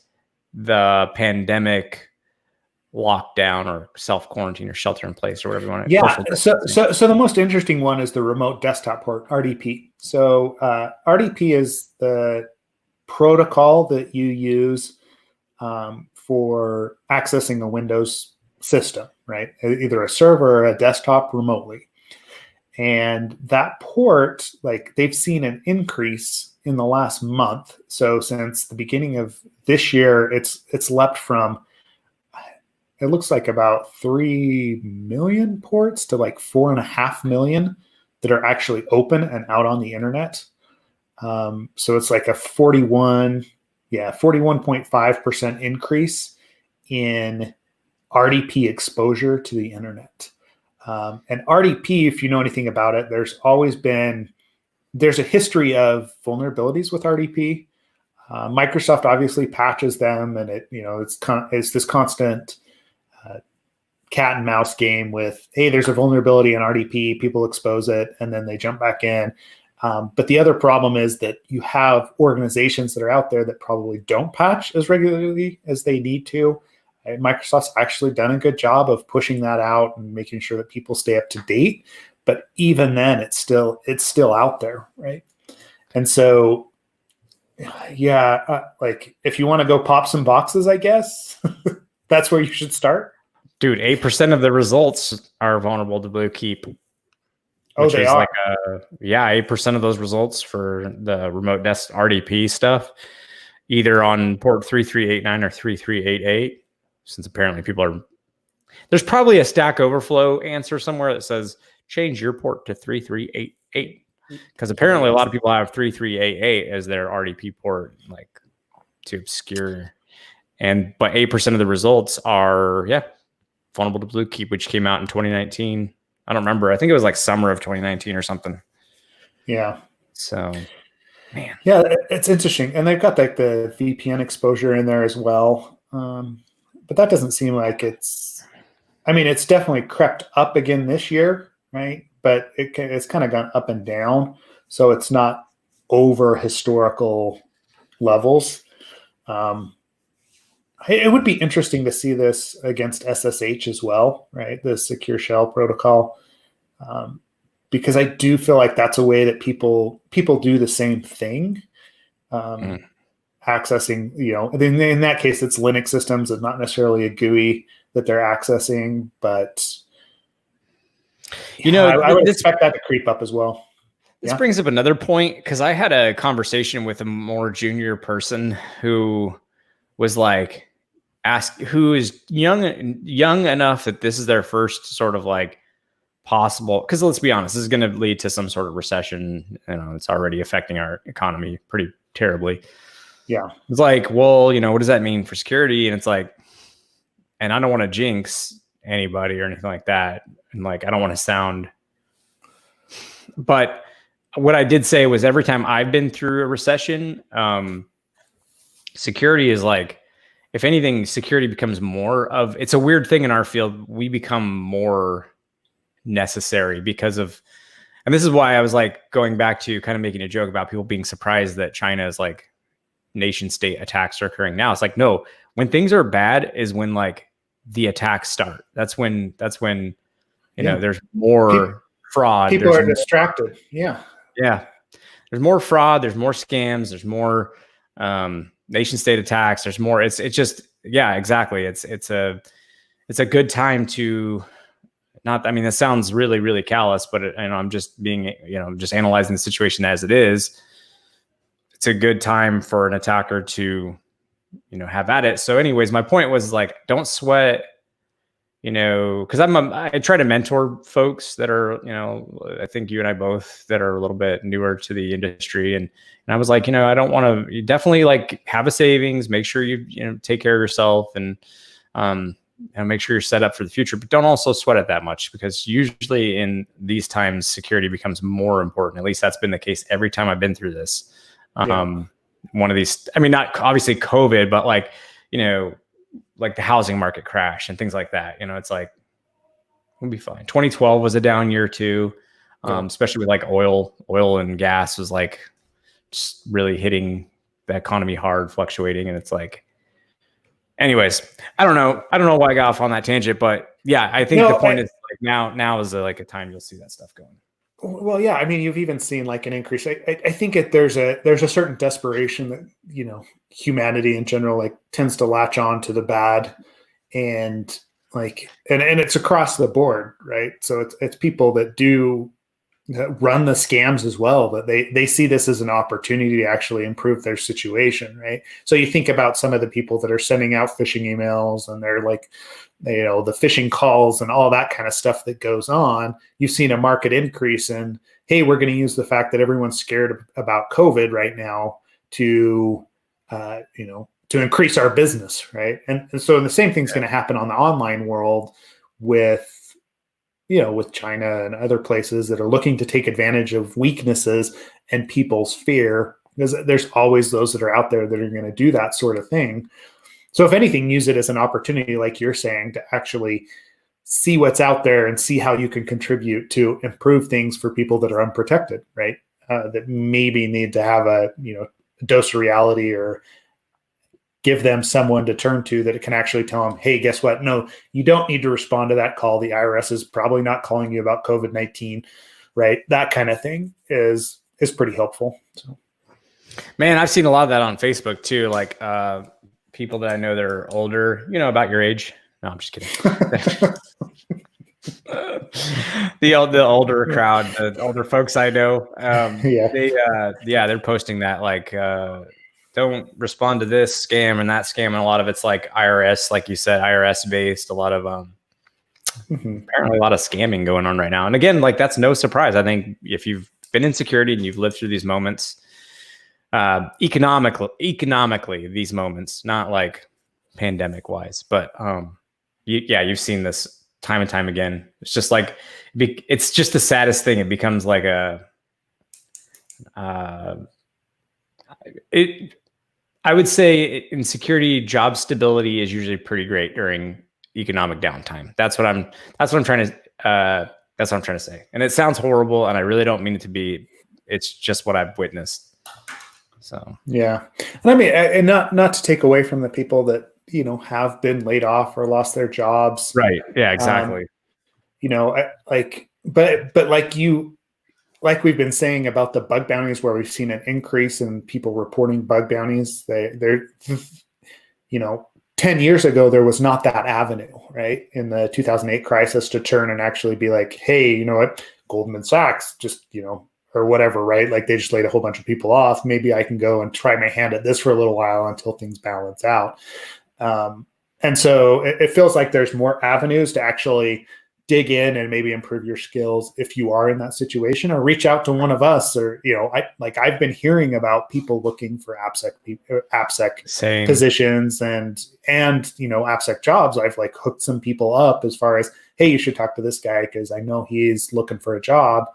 the pandemic lockdown or self-quarantine or shelter in place or whatever you want to. Yeah. So the most interesting one is the remote desktop port, RDP. So RDP is the protocol that you use for accessing a Windows system, right? Either a server or a desktop remotely. And that port, like they've seen an increase in the last month. So since the beginning of this year, it's leapt from, it looks like about 3 million ports to like 4.5 million that are actually open and out on the internet. So it's like a 41.5% increase in RDP exposure to the internet. And RDP, if you know anything about it, there's a history of vulnerabilities with RDP. Microsoft obviously patches them, and it's this constant cat and mouse game with, hey, there's a vulnerability in RDP, people expose it, and then they jump back in. But the other problem is that you have organizations that are out there that probably don't patch as regularly as they need to. And Microsoft's actually done a good job of pushing that out and making sure that people stay up to date. But even then, it's still out there, right? And so, yeah, like if you want to go pop some boxes, I guess that's where you should start. Dude, 8% of the results are vulnerable to Blue Keep. Oh, they are. 8% of those results for the remote desk RDP stuff, either on port 3389 or 3388. Since apparently there's probably a Stack Overflow answer somewhere that says change your port to 3388, because apparently a lot of people have 3388 as their RDP port, like to obscure. But 8% of the results are vulnerable to Blue Keep, which came out in 2019. I don't remember. I think it was like summer of 2019 or something. Yeah. So, man. Yeah, it's interesting, and they've got like the VPN exposure in there as well. But that doesn't seem like it's definitely crept up again this year, right? But it's kind of gone up and down. So it's not over historical levels. It would be interesting to see this against SSH as well, right? The secure shell protocol. Because I do feel like that's a way that people do the same thing. Accessing, in that case, it's Linux systems. It's not necessarily a GUI that they're accessing, but I would expect that to creep up as well. This brings up another point, because I had a conversation with a more junior person who was like, who is young enough that this is their first sort of like possible, because let's be honest, this is going to lead to some sort of recession. It's already affecting our economy pretty terribly. Yeah. It's like, well, what does that mean for security? And it's like, and I don't want to jinx anybody or anything like that. And like, I don't want to sound, but what I did say was every time I've been through a recession, security is like, if anything, security becomes more of, it's a weird thing in our field. We become more necessary because of, and this is why I was like going back to kind of making a joke about people being surprised that China is like, nation state attacks are occurring now. It's like, no, when things are bad is when like the attacks start. That's when there's more fraud. People are distracted. Yeah. There's more fraud. There's more scams. There's more nation state attacks. There's more. It's just, yeah, exactly. It's a good time to not. I mean, that sounds really, really callous, but I'm just being, just analyzing the situation as it is. It's a good time for an attacker to, have at it. So anyways, my point was like, don't sweat, because I try to mentor folks that are, I think you and I both, that are a little bit newer to the industry. And I was like, I don't want to, definitely like have a savings, make sure you take care of yourself and make sure you're set up for the future, but don't also sweat it that much, because usually in these times, security becomes more important. At least that's been the case every time I've been through this. One of these, I mean, not obviously COVID, but like, like the housing market crash and things like that. It's like, we'll be fine. 2012 was a down year too. Especially with like oil and gas was like just really hitting the economy hard, fluctuating. And it's like, anyways, I don't know why I got off on that tangent, but yeah, I think the point is like now is like a time you'll see that stuff going. Well, yeah, I mean, you've even seen like an increase. I think there's a certain desperation that, humanity in general, like tends to latch on to the bad, and like, and it's across the board, right? So it's people that do run the scams as well, but they see this as an opportunity to actually improve their situation, right? So you think about some of the people that are sending out phishing emails, and they're like, the phishing calls and all that kind of stuff that goes on. You've seen a market increase in, hey, we're going to use the fact that everyone's scared about COVID right now to increase our business, right? And so the same thing's going to happen on the online world with China and other places that are looking to take advantage of weaknesses and people's fear, because there's always those that are out there that are going to do that sort of thing. So if anything, use it as an opportunity, like you're saying, to actually see what's out there and see how you can contribute to improve things for people that are unprotected, right? That maybe need to have a dose of reality, or give them someone to turn to that can actually tell them, hey, guess what? No, you don't need to respond to that call. The IRS is probably not calling you about COVID-19, right? That kind of thing is pretty helpful. So. Man, I've seen a lot of that on Facebook too. Like people that I know that are older, about your age. No, I'm just kidding. the older crowd, the older folks I know, they're posting that like, don't respond to this scam and that scam, and a lot of it's like IRS, like you said, IRS based. A lot of apparently a lot of scamming going on right now. And again, like that's no surprise. I think if you've been in security and you've lived through these moments, economically these moments, not like pandemic wise, but you've seen this time and time again. It's just like it's just the saddest thing. It becomes like I would say in security, job stability is usually pretty great during economic downtime. That's what I'm trying to say. And it sounds horrible, and I really don't mean it to be. It's just what I've witnessed. So yeah, and I mean, and not to take away from the people that have been laid off or lost their jobs. Right. Yeah. Exactly. Like we've been saying about the bug bounties, where we've seen an increase in people reporting bug bounties. They're 10 years ago, there was not that avenue, right? In the 2008 crisis to turn and actually be like, hey, you know what, Goldman Sachs just, or whatever, right? Like they just laid a whole bunch of people off. Maybe I can go and try my hand at this for a little while until things balance out. And so it feels like there's more avenues to actually dig in and maybe improve your skills if you are in that situation, or reach out to one of us, or, I've been hearing about people looking for AppSec positions and AppSec jobs. I've like hooked some people up as far as, hey, you should talk to this guy because I know he's looking for a job,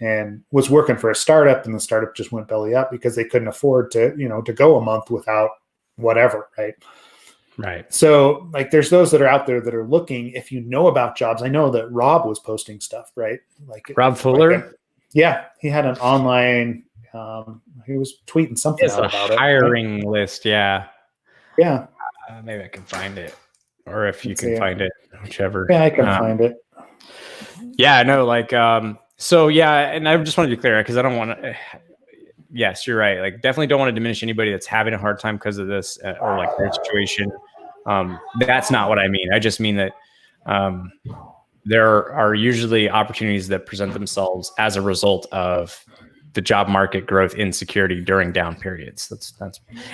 and was working for a startup, and the startup just went belly up because they couldn't afford to go a month without whatever. Right. So like there's those that are out there that are looking. If you know about jobs, I know that Rob was posting stuff, right? Like Rob Fuller. He had an online, he was tweeting something out about it. Hiring list. Yeah. Yeah. Maybe I can find it, or if you can find it, whichever. Yeah, I can find it. Yeah, no, like, so yeah. And I just want to be clear, because I don't want to, yes, you're right. Like, definitely don't want to diminish anybody that's having a hard time because of this or like their situation. That's not what I mean. I just mean that there are usually opportunities that present themselves as a result of the job market growth in security during down periods. That's.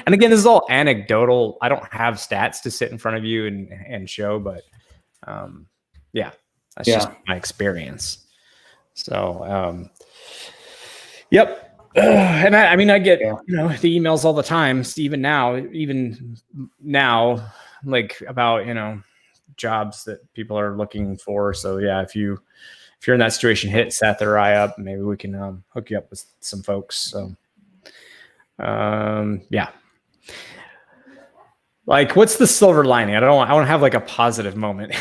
And again, this is all anecdotal. I don't have stats to sit in front of you and show, but that's just my experience. So, yep. And I mean, I get, the emails all the time, even now, like about, jobs that people are looking for. So yeah, if you're in that situation, hit Seth or I up. Maybe we can hook you up with some folks. So, yeah. Like, what's the silver lining? I want to have like a positive moment.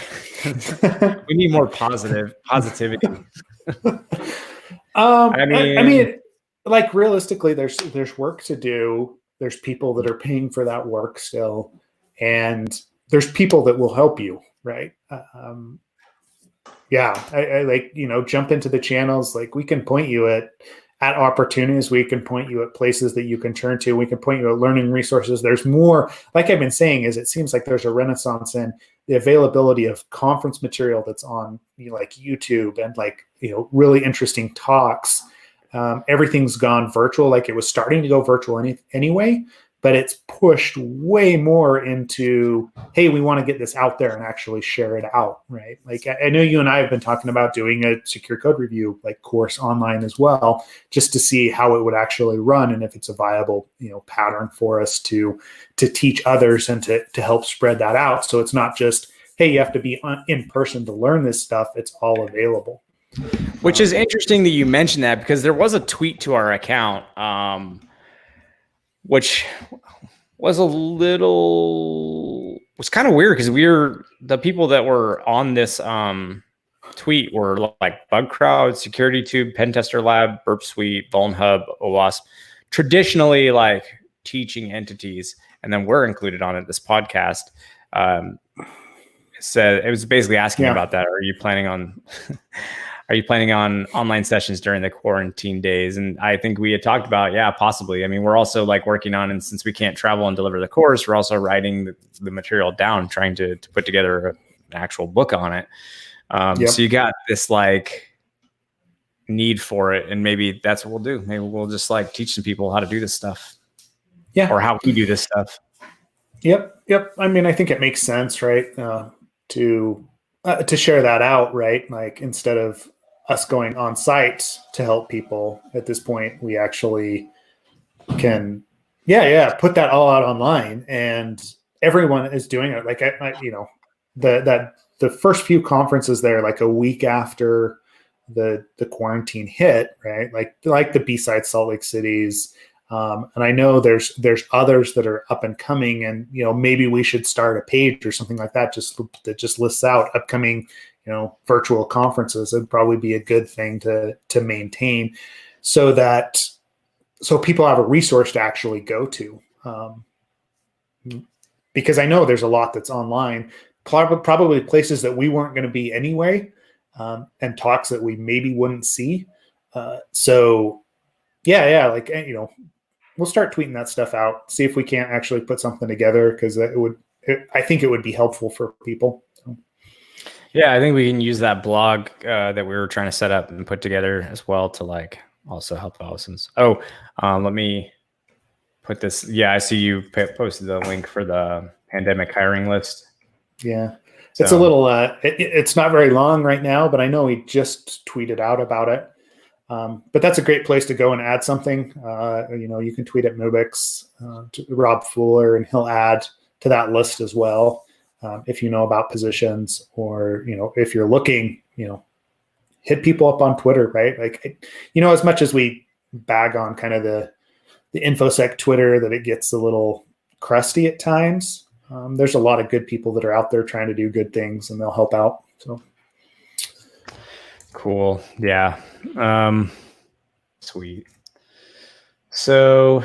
We need more positivity. I mean, like realistically, there's work to do. There's people that are paying for that work still, and there's people that will help you, right? I like, jump into the channels. Like, we can point you at opportunities. We can point you at places that you can turn to. We can point you at learning resources. There's more, like I've been saying, it seems like there's a renaissance in the availability of conference material that's on like YouTube, and like, really interesting talks. Everything's gone virtual. Like, it was starting to go virtual anyway, but it's pushed way more into, hey, we want to get this out there and actually share it out, right? Like, I know you and I have been talking about doing a secure code review like course online as well, just to see how it would actually run and if it's a viable, pattern for us to teach others and to help spread that out. So it's not just, hey, you have to be in person to learn this stuff. It's all available. Which is interesting that you mentioned that, because there was a tweet to our account, which was a little was kind of weird because the people that were on this tweet were like Bug Crowd, Security Tube, Pen Tester Lab, Burp Suite, Vuln Hub, OWASP, traditionally like teaching entities, and then we're included on it. This podcast said it was basically asking about that. Are you planning on online sessions during the quarantine days? And I think we had talked about, possibly. I mean, we're also like working on, and since we can't travel and deliver the course, we're also writing the material down, trying to put together an actual book on it. So you got this like need for it, and maybe that's what we'll do. Maybe we'll just like teach some people how to do this stuff. Yeah. Or how we do this stuff. Yep. I mean, I think it makes sense, right? To share that out, right? Like instead of us going on site to help people at this point, we actually can, put that all out online, and everyone is doing it. Like the first few conferences there, like a week after the quarantine hit, right? Like the B-side Salt Lake Cities. And I know there's others that are up and coming, and maybe we should start a page or something like that that just lists out upcoming virtual conferences. It'd probably be a good thing to maintain, so people have a resource to actually go to. Because I know there's a lot that's online, probably places that we weren't going to be anyway, and talks that we maybe wouldn't see. We'll start tweeting that stuff out, see if we can't actually put something together, because I think it would be helpful for people. So. Yeah, I think we can use that blog that we were trying to set up and put together as well to like also help out. Let me put this. Yeah, I see you posted the link for the pandemic hiring list. Yeah, so. It's a little. It's not very long right now, but I know he just tweeted out about it. But that's a great place to go and add something. You can tweet at Mubix to Rob Fuller, and he'll add to that list as well. If you know about positions, or if you're looking, hit people up on Twitter, right? Like, as much as we bag on kind of the InfoSec Twitter, that it gets a little crusty at times, there's a lot of good people that are out there trying to do good things, and they'll help out. So cool. Yeah. Sweet. So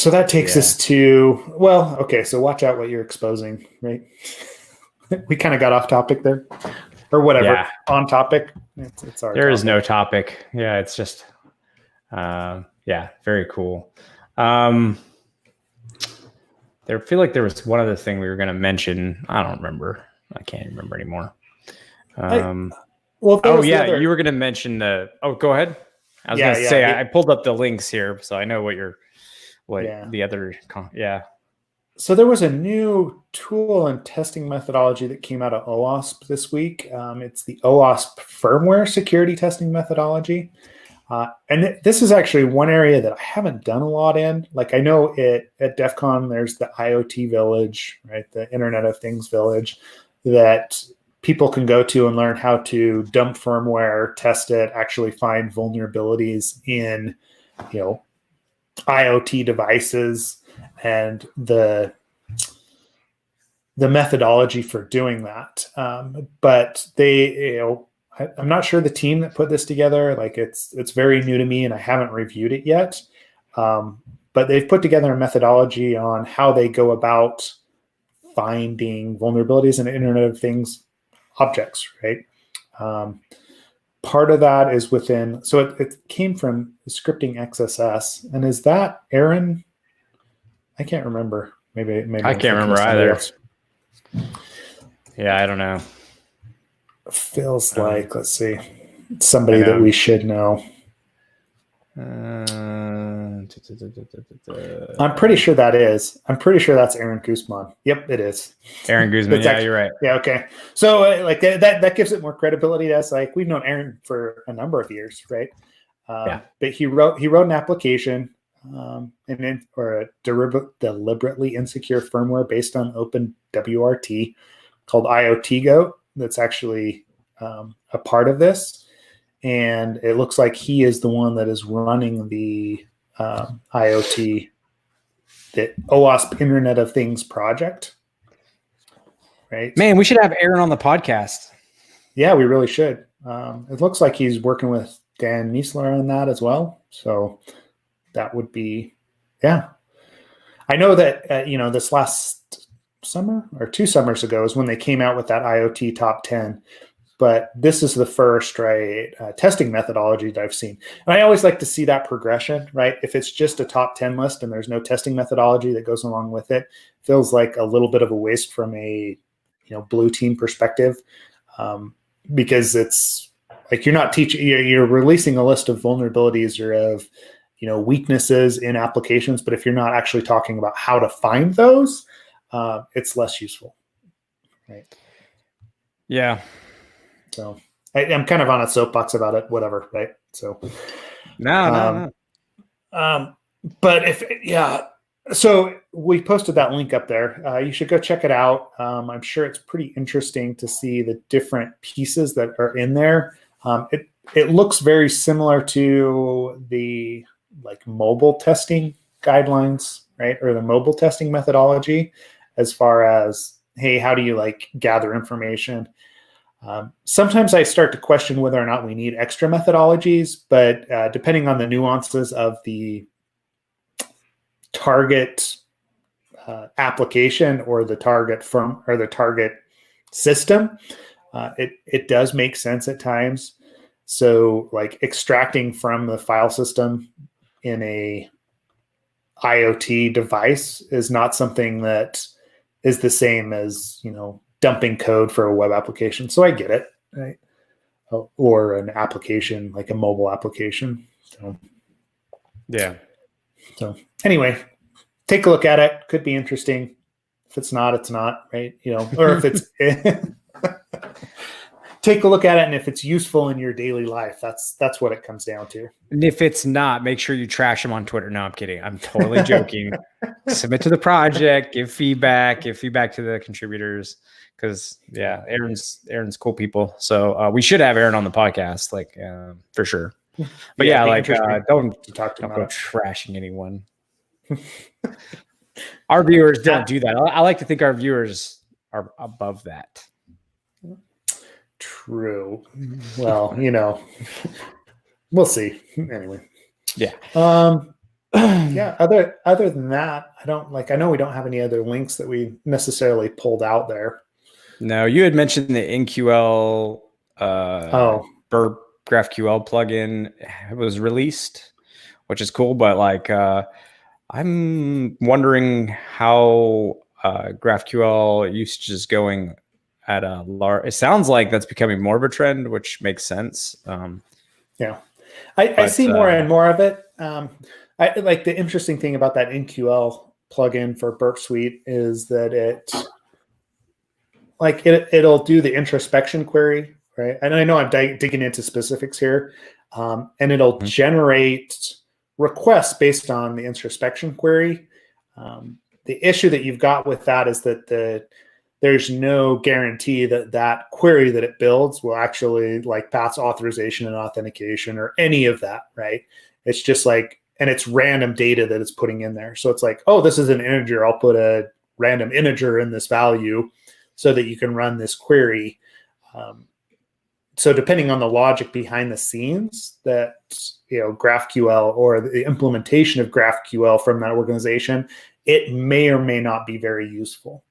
that takes us to, so watch out what you're exposing, right? We kind of got off topic there, or whatever. Yeah. On topic. It's our There topic. Is no topic. Yeah. It's just, very cool. I feel like there was one other thing we were going to mention. I don't remember. I can't remember anymore. You were going to mention go ahead. I was going to say, I pulled up the links here, so I know the other. So there was a new tool and testing methodology that came out of OWASP this week. It's the OWASP firmware security testing methodology. And this is actually one area that I haven't done a lot in. Like, I know at DEF CON, there's the IoT village, right? The Internet of Things village, that people can go to and learn how to dump firmware, test it, actually find vulnerabilities in, IoT devices, and the methodology for doing that. But they, I'm not sure the team that put this together, like it's very new to me, and I haven't reviewed it yet. But they've put together a methodology on how they go about finding vulnerabilities in Internet of Things objects, right? Part of that is within, so it came from scripting XSS. And is that Aaron? I can't remember. Maybe I can't remember either. Else. Yeah, I don't know. Feels like, let's see, somebody that we should know. I'm pretty sure that is. I'm pretty sure that's Aaron Guzman. Yep, it is. Aaron Guzman. Yeah, you're right. Yeah, okay. So like that gives it more credibility to us. Like, we've known Aaron for a number of years, right? But he wrote an application, or a deliberately insecure firmware based on OpenWRT called IoT Goat. That's actually a part of this. And it looks like he is the one that is running the IoT, the OWASP Internet of Things project. right? Man, we should have Aaron on the podcast. Yeah, we really should. It looks like he's working with Dan Niesler on that as well. So that would be, yeah. I know that, this last summer or 2 summers ago is when they came out with that IoT top 10. But this is the first, right, testing methodology that I've seen. And I always like to see that progression, right? If it's just a top 10 list and there's no testing methodology that goes along with it, feels like a little bit of a waste from a, blue team perspective. Because it's like you're not teaching, you're releasing a list of vulnerabilities or of, weaknesses in applications. But if you're not actually talking about how to find those, it's less useful, right? Yeah. So I'm kind of on a soapbox about it, whatever, right? So No. But so we posted that link up there. You should go check it out. I'm sure it's pretty interesting to see the different pieces that are in there. It looks very similar to the mobile testing guidelines, right? Or the mobile testing methodology as far as, hey, how do you gather information? Sometimes I start to question whether or not we need extra methodologies, but depending on the nuances of the target application or the target firm or the target system, it does make sense at times. So extracting from the file system in a IoT device is not something that is the same as, dumping code for a web application. So I get it, right? Or an application, like a mobile application. So, yeah. So anyway, take a look at it. Could be interesting. If it's not, it's not, right? Or if it's take a look at it, and if it's useful in your daily life, that's what it comes down to. And if it's not, make sure you trash them on Twitter. No, I'm kidding. I'm totally joking. Submit to the project, give feedback to the contributors. Because Aaron's cool people. So we should have Aaron on the podcast, for sure. But don't go trashing anyone. Our viewers don't do that. I like to think our viewers are above that. True. Well, we'll see. Anyway. Yeah. Yeah. Other than that, I know we don't have any other links that we necessarily pulled out there. No, you had mentioned the NQL Burp GraphQL plugin was released, which is cool. But I'm wondering how GraphQL usage is going at a large. It sounds like that's becoming more of a trend, which makes sense. Yeah, I see more and more of it. I like the interesting thing about that NQL plugin for Burp Suite is that it'll do the introspection query, right? And I know I'm digging into specifics here, and it'll generate requests based on the introspection query. The issue that you've got with that is that there's no guarantee that query that it builds will actually pass authorization and authentication or any of that, right? It's just and it's random data that it's putting in there. So it's oh, this is an integer. I'll put a random integer in this value so that you can run this query. So depending on the logic behind the scenes that, GraphQL or the implementation of GraphQL from that organization, it may or may not be very useful,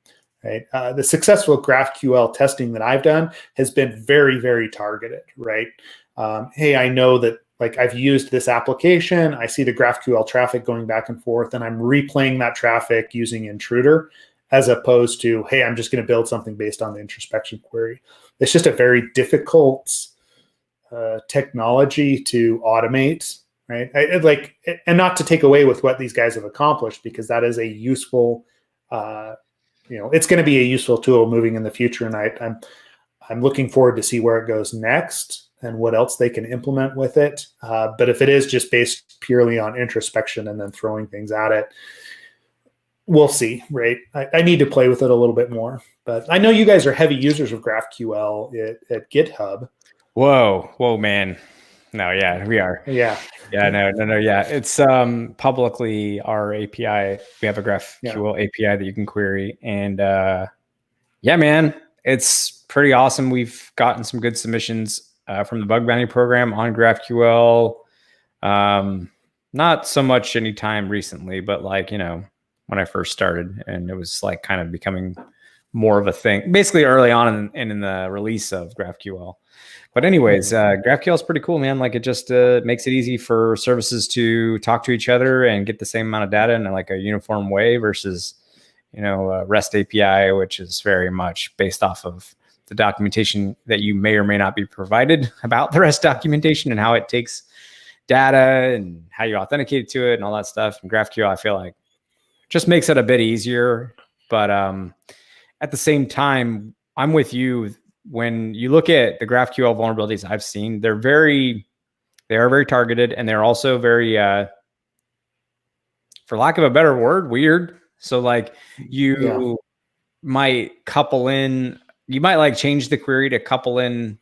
right? The successful GraphQL testing that I've done has been very, very targeted, right? Hey, I know that I've used this application. I see the GraphQL traffic going back and forth, and I'm replaying that traffic using Intruder, as opposed to, hey, I'm just going to build something based on the introspection query. It's just a very difficult technology to automate, right? And not to take away with what these guys have accomplished, because that is a useful, it's going to be a useful tool moving in the future. And I'm looking forward to see where it goes next and what else they can implement with it. But if it is just based purely on introspection and then throwing things at it, we'll see, right? I need to play with it a little bit more. But I know you guys are heavy users of GraphQL at GitHub. Whoa, man. No, yeah, we are. Yeah. Yeah, no. Yeah, it's publicly our API. We have a GraphQL API that you can query, and Yeah, man, it's pretty awesome. We've gotten some good submissions from the bug bounty program on GraphQL. Not so much anytime recently, but like, when I first started, and it was like kind of becoming more of a thing, basically early on in the release of GraphQL. But anyways, GraphQL is pretty cool, man. Like it just makes it easy for services to talk to each other and get the same amount of data in like a uniform way versus, REST API, which is very much based off of the documentation that you may or may not be provided about the REST documentation and how it takes data and how you authenticate to it and all that stuff. And GraphQL, I feel like, just makes it a bit easier. But at the same time, I'm with you. When you look at the GraphQL vulnerabilities I've seen, they are very targeted, and they're also very, for lack of a better word, weird. So like you might like change the query to couple in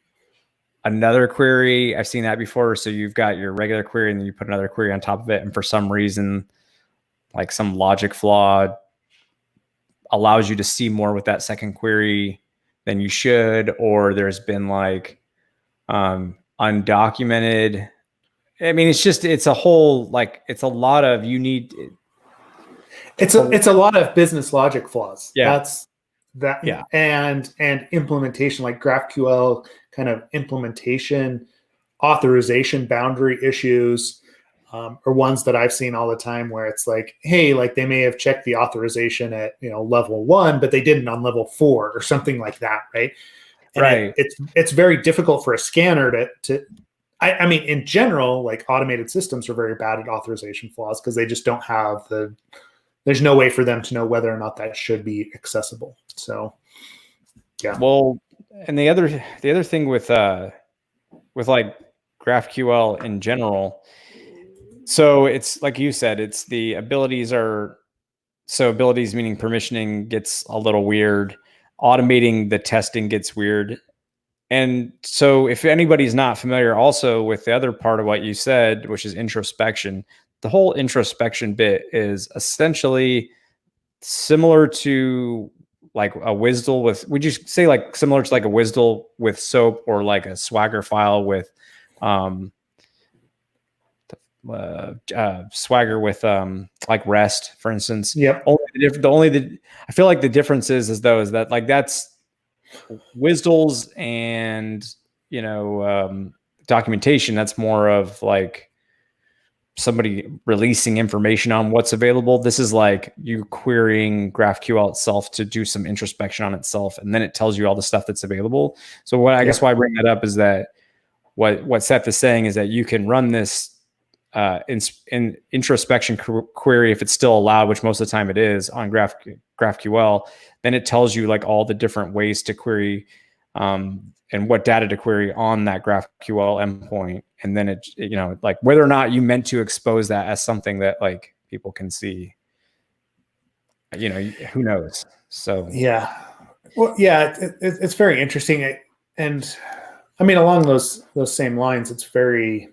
another query. I've seen that before. So you've got your regular query and then you put another query on top of it. And for some reason, like some logic flaw allows you to see more with that second query than you should. Or there's been like undocumented. I mean, it's a whole, like, it's a lot of, it's a lot of business logic flaws. Yeah. Yeah. And implementation, like GraphQL kind of implementation, authorization boundary issues are ones that I've seen all the time where it's like, hey, like they may have checked the authorization at, level 1, but they didn't on level 4 or something like that. Right. And right. It's very difficult for a scanner I mean, in general, like automated systems are very bad at authorization flaws because they just don't have there's no way for them to know whether or not that should be accessible. So, yeah. Well, and the other thing with like GraphQL in general, so it's like you said, it's the abilities meaning permissioning gets a little weird. Automating the testing gets weird. And so if anybody's not familiar also with the other part of what you said, which is introspection, the whole introspection bit is essentially similar to like a WSDL would you say like similar to like a WSDL with SOAP or like a Swagger file with Swagger with like REST, for instance? Yep. I feel like the difference is that like that's WSDLs and documentation. That's more of like somebody releasing information on what's available. This is like you querying GraphQL itself to do some introspection on itself, and then it tells you all the stuff that's available. So I guess why I bring that up is that what Seth is saying is that you can run this in introspection query if it's still allowed, which most of the time it is on GraphQL. Then it tells you like all the different ways to query and what data to query on that GraphQL endpoint. And then it, like whether or not you meant to expose that as something that like people can see, who knows? So, yeah. Well, yeah, it's very interesting. And I mean, along those same lines, it's very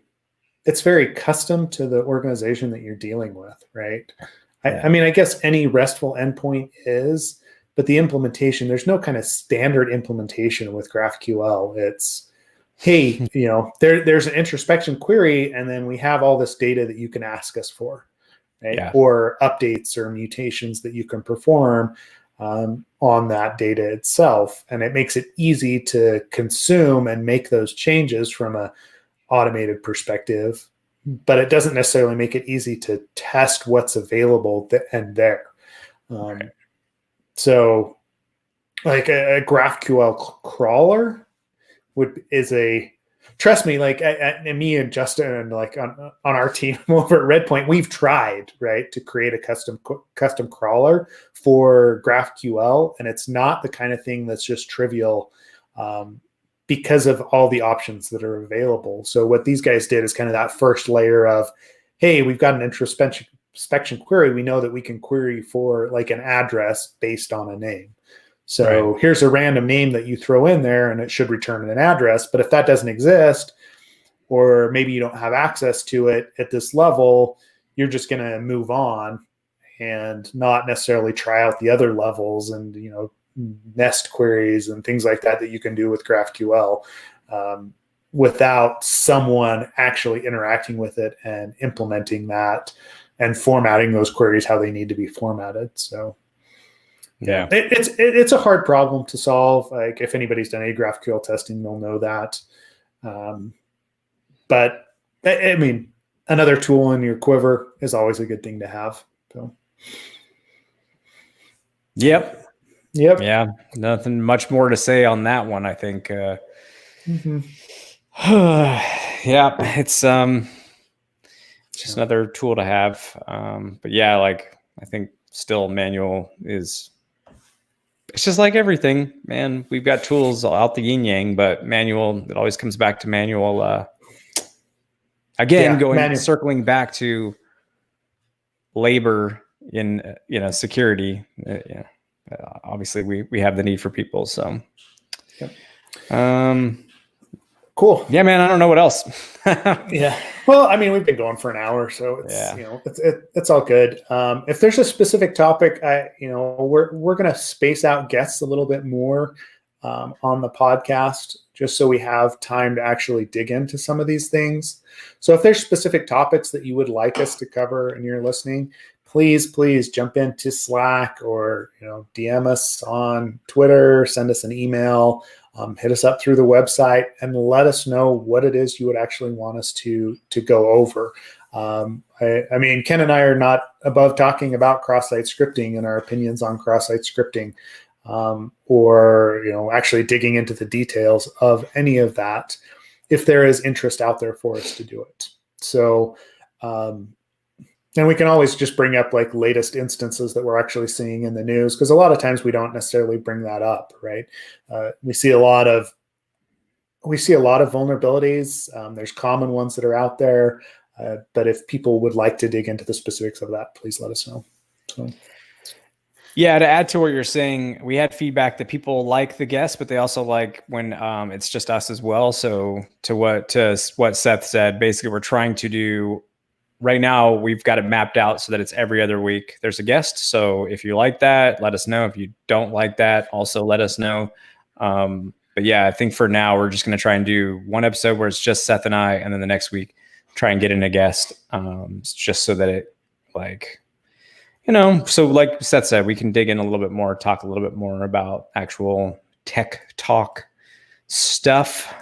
custom to the organization that you're dealing with, right? I mean, I guess any RESTful endpoint is, but the implementation, there's no kind of standard implementation with GraphQL. It's, hey, there's an introspection query, and then we have all this data that you can ask us for, right? Yeah. Or updates or mutations that you can perform on that data itself. And it makes it easy to consume and make those changes from a automated perspective, but it doesn't necessarily make it easy to test what's available and there. So like a GraphQL crawler trust me, like and me and Justin and like on our team over at Redpoint, we've tried, right, to create a custom crawler for GraphQL, and it's not the kind of thing that's just trivial because of all the options that are available. So what these guys did is kind of that first layer of, hey, we've got an introspection query. We know that we can query for like an address based on a name. So here's a random name that you throw in there and it should return an address. But if that doesn't exist, or maybe you don't have access to it at this level, you're just going to move on and not necessarily try out the other levels and, nest queries and things like that you can do with GraphQL without someone actually interacting with it and implementing that and formatting those queries how they need to be formatted. So yeah, it's a hard problem to solve. Like if anybody's done any GraphQL testing, they'll know that. But I mean, another tool in your quiver is always a good thing to have. So. Yep. Yep. Yeah. Nothing much more to say on that one, I think. Mm-hmm. Yeah, it's just another tool to have. But yeah, like I think still manual is, it's just like everything, man. We've got tools out the yin yang, but manual, it always comes back to manual. Again, circling back to labor in security. Obviously we have the need for people. So, cool. Yeah, man. I don't know what else. Yeah. Well, I mean, we've been going for an hour, so it's it's all good. If there's a specific topic, we're gonna space out guests a little bit more on the podcast, just so we have time to actually dig into some of these things. So if there's specific topics that you would like us to cover and you're listening, please jump into Slack or DM us on Twitter, send us an email. Hit us up through the website and let us know what it is you would actually want us to go over. I mean, Ken and I are not above talking about cross-site scripting and our opinions on cross-site scripting, or actually digging into the details of any of that, if there is interest out there for us to do it. So, and we can always just bring up like latest instances that we're actually seeing in the news, because a lot of times we don't necessarily bring that up, right? We see a lot of vulnerabilities. There's common ones that are out there, but if people would like to dig into the specifics of that, please let us know. So. Yeah, to add to what you're saying, we had feedback that people like the guests, but they also like when it's just us as well. So to what Seth said, basically we're trying to do. Right now, we've got it mapped out so that it's every other week there's a guest. So if you like that, let us know. If you don't like that, also let us know. But yeah, I think for now, we're just going to try and do one episode where it's just Seth and I, and then the next week, try and get in a guest, just so that it so like Seth said, we can dig in a little bit more, talk a little bit more about actual tech talk stuff.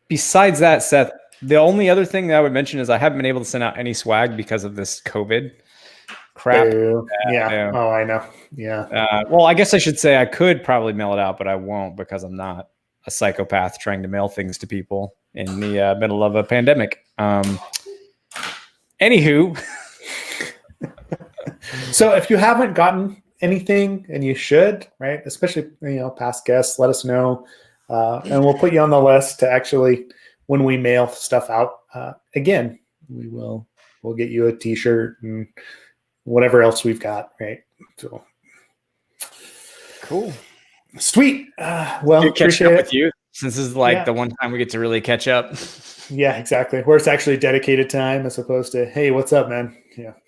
Besides that, Seth, the only other thing that I would mention is I haven't been able to send out any swag because of this COVID crap. Yeah. Oh, I know. Yeah. Well, I guess I should say I could probably mail it out, but I won't because I'm not a psychopath trying to mail things to people in the middle of a pandemic. Anywho. So if you haven't gotten anything, and you should, right? Especially, past guests, let us know. And we'll put you on the list to actually, when we mail stuff out again, we'll get you a t-shirt and whatever else we've got, right? So cool. Sweet. Well, appreciate it with you, since this is like the one time we get to really catch up. Yeah, exactly. Where it's actually dedicated time as opposed to, hey, what's up, man?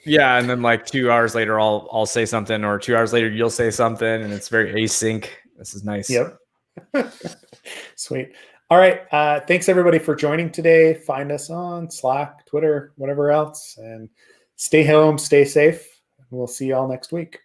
Yeah, and then like 2 hours later, I'll say something, or 2 hours later you'll say something, and it's very async. This is nice. Yep. Sweet. All right. Thanks everybody for joining today. Find us on Slack, Twitter, whatever else, and stay home, stay safe. We'll see you all next week.